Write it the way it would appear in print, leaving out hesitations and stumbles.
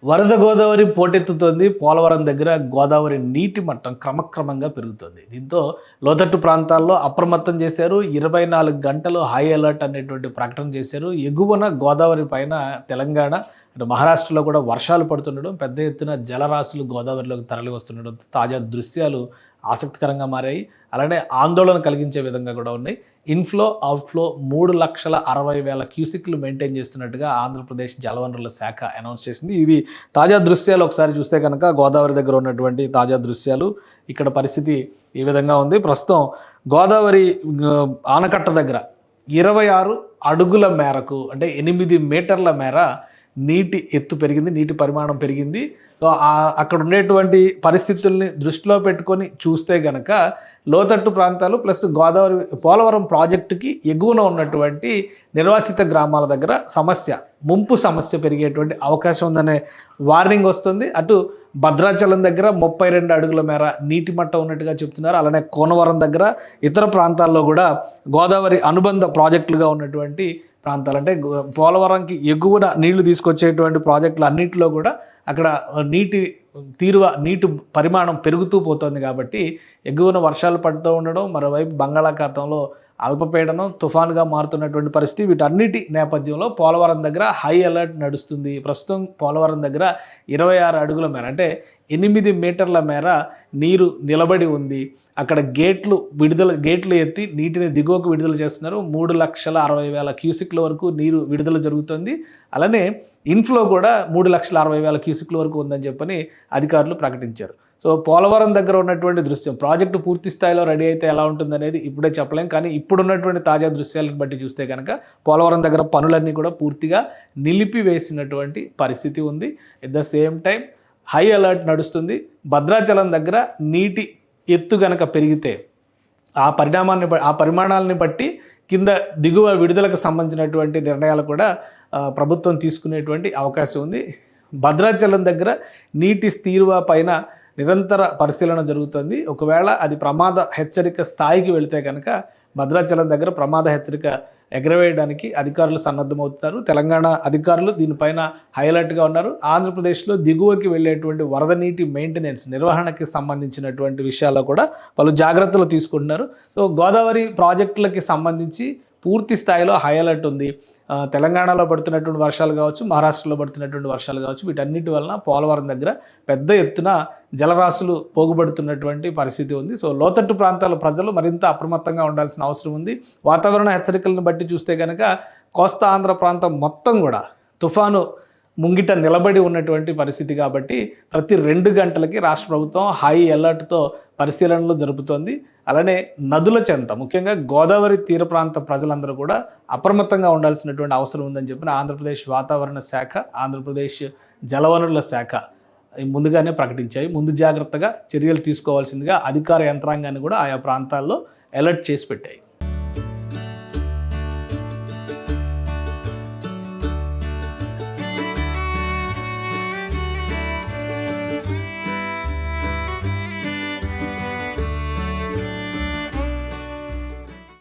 వరద గోదావరి పోటెత్తుతోంది. పోలవరం దగ్గర గోదావరి నీటి మట్టం క్రమక్రమంగా పెరుగుతోంది. దీంతో లోతట్టు ప్రాంతాల్లో అప్రమత్తం చేశారు. 24 గంటలు హై అలర్ట్ అనేటువంటి ప్రకటన చేశారు. ఎగువన గోదావరి పైన తెలంగాణ అంటే మహారాష్ట్రలో కూడా వర్షాలు పడుతుండడం, పెద్ద ఎత్తున జలరాశులు గోదావరిలోకి తరలి వస్తుండడం తాజా దృశ్యాలు ఆసక్తికరంగా మారాయి. అలానే ఆందోళన కలిగించే విధంగా కూడా ఉన్నాయి. ఇన్ఫ్లో అవుట్ఫ్లో 3,60,000 క్యూసిక్లు మెయింటైన్ చేస్తున్నట్టుగా ఆంధ్రప్రదేశ్ జలవనరుల శాఖ అనౌన్స్ చేసింది. ఇవి తాజా దృశ్యాలు ఒకసారి చూస్తే కనుక గోదావరి దగ్గర ఉన్నటువంటి తాజా దృశ్యాలు. ఇక్కడ పరిస్థితి ఈ విధంగా ఉంది. ప్రస్తుతం గోదావరి ఆనకట్ట దగ్గర 26 అడుగుల మేరకు అంటే 8 మీటర్ల మేర నీటి ఎత్తు పెరిగింది, నీటి పరిమాణం పెరిగింది. సో అక్కడ ఉండేటువంటి పరిస్థితుల్ని దృష్టిలో పెట్టుకొని చూస్తే గనక లోతట్టు ప్రాంతాలు ప్లస్ గోదావరి పోలవరం ప్రాజెక్టుకి ఎగువన ఉన్నటువంటి నిర్వాసిత గ్రామాల దగ్గర ముంపు సమస్య పెరిగేటువంటి అవకాశం ఉందనే వార్నింగ్ వస్తుంది. అటు భద్రాచలం దగ్గర 32 అడుగుల మేర నీటి మట్టం ఉన్నట్టుగా చెప్తున్నారు. అలానే కోనవరం దగ్గర ఇతర ప్రాంతాల్లో కూడా గోదావరి అనుబంధ ప్రాజెక్టులుగా ఉన్నటువంటి ప్రాంతాలు అంటే పోలవరంకి ఎగువన నీళ్లు తీసుకొచ్చేటువంటి ప్రాజెక్టులు అన్నింటిలో కూడా అక్కడ నీటి పరిమాణం పెరుగుతూ పోతుంది. కాబట్టి ఎగువన వర్షాలు పడుతూ ఉండడం, మరోవైపు బంగాళాఖాతంలో అల్పపీడనం తుఫానుగా మారుతున్నటువంటి పరిస్థితి, వీటన్నిటి నేపథ్యంలో పోలవరం దగ్గర హై అలర్ట్ నడుస్తుంది. ప్రస్తుతం పోలవరం దగ్గర 26 అడుగుల మేర అంటే 8 మీటర్ల మేర నీరు నిలబడి ఉంది. అక్కడ గేట్లు ఎత్తి నీటిని దిగువకు విడుదల చేస్తున్నారు. 3,60,000 క్యూసిక్ల వరకు నీరు విడుదల జరుగుతుంది. అలానే ఇన్ఫ్లో కూడా 3,60,000 క్యూసిక్ల వరకు ఉందని చెప్పని అధికారులు ప్రకటించారు. సో పోలవరం దగ్గర ఉన్నటువంటి దృశ్యం ప్రాజెక్టు పూర్తి స్థాయిలో రెడీ అయితే ఎలా ఉంటుందనేది ఇప్పుడే చెప్పలేం. కానీ ఇప్పుడున్నటువంటి తాజా దృశ్యాలను బట్టి చూస్తే కనుక పోలవరం దగ్గర పనులన్నీ కూడా పూర్తిగా నిలిపివేసినటువంటి పరిస్థితి ఉంది. At the same time high alert నడుస్తుంది. భద్రాచలం దగ్గర నీటి ఎత్తు గనక పెరిగితే ఆ పరిమాణాలని బట్టి కింద దిగువ విడుదలకు సంబంధించినటువంటి నిర్ణయాలు కూడా ప్రభుత్వం తీసుకునేటువంటి అవకాశం ఉంది. భద్రాచలం దగ్గర నీటి స్థిరువ పైన నిరంతర పరిశీలన జరుగుతుంది. ఒకవేళ అది ప్రమాద హెచ్చరిక స్థాయికి వెళితే కనుక భద్రాచలం దగ్గర ప్రమాద హెచ్చరిక ఎగరవేయడానికి అధికారులు సన్నద్ధమవుతున్నారు. తెలంగాణ అధికారులు దీనిపైన హైలైట్గా ఉన్నారు. ఆంధ్రప్రదేశ్లో దిగువకి వెళ్ళేటువంటి వరద నీటి మెయింటెనెన్స్ నిర్వహణకి సంబంధించినటువంటి విషయాల్లో కూడా పలు జాగ్రత్తలు తీసుకుంటున్నారు. సో గోదావరి ప్రాజెక్టులకి సంబంధించి పూర్తి స్థాయిలో హై అలర్ట్ ఉంది. తెలంగాణలో పడుతున్నటువంటి వర్షాలు కావచ్చు, మహారాష్ట్రలో పడుతున్నటువంటి వర్షాలు కావచ్చు, వీటన్నిటి వలన పోలవరం దగ్గర పెద్ద ఎత్తున జలరాశులు పోగుపడుతున్నటువంటి పరిస్థితి ఉంది. సో లోతట్టు ప్రాంతాల ప్రజలు మరింత అప్రమత్తంగా ఉండాల్సిన అవసరం ఉంది. వాతావరణ హెచ్చరికలను బట్టి చూస్తే కనుక కోస్తా ఆంధ్ర ప్రాంతం మొత్తం కూడా తుఫాను ముంగిట నిలబడి ఉన్నటువంటి పరిస్థితి. కాబట్టి ప్రతి 2 గంటలకి రాష్ట్ర ప్రభుత్వం హై అలర్ట్తో పరిశీలనలు జరుపుతోంది. అలానే నదుల చెంత ముఖ్యంగా గోదావరి తీర ప్రాంత ప్రజలందరూ కూడా అప్రమత్తంగా ఉండాల్సినటువంటి అవసరం ఉందని చెప్పిన ఆంధ్రప్రదేశ్ వాతావరణ శాఖ, ఆంధ్రప్రదేశ్ జలవనరుల శాఖ ముందుగానే ప్రకటించాయి. ముందు జాగ్రత్తగా చర్యలు తీసుకోవాల్సిందిగా అధికార యంత్రాంగాన్ని కూడా ఆయా ప్రాంతాల్లో అలర్ట్ చేసి పెట్టాయి.